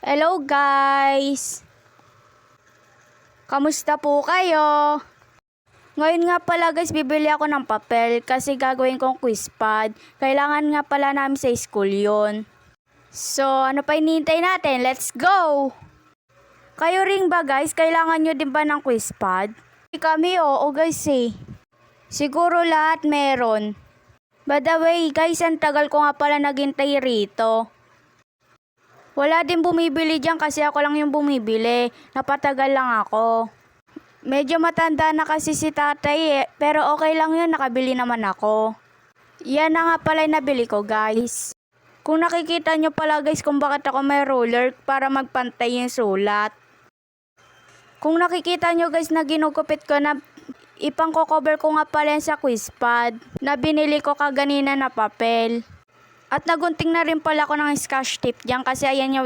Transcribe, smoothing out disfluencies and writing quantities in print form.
Hello guys! Kamusta po kayo? Ngayon nga pala guys, bibili ako ng papel kasi gagawin kong quiz pad. Kailangan nga pala namin sa school yon. So, ano pa hinihintay natin? Let's go! Kayo rin ba guys? Kailangan nyo din ba ng quiz pad? Kami oo guys eh. Siguro lahat meron. By the way guys, ang tagal ko nga pala naghintay rito. Wala din bumibili dyan kasi ako lang yung bumibili. Napatagal lang ako. Medyo matanda na kasi si tatay pero okay lang yun, nakabili naman ako. Yan na nga pala yung nabili ko guys. Kung nakikita nyo pala guys kung bakit ako may ruler para magpantay yung sulat. Kung nakikita nyo guys na ginugupit ko na ipang-cover ko nga pala yan sa quiz pad na binili ko kaganina na papel. At nagunting na rin pala ako ng scotch tape dyan kasi ayan yung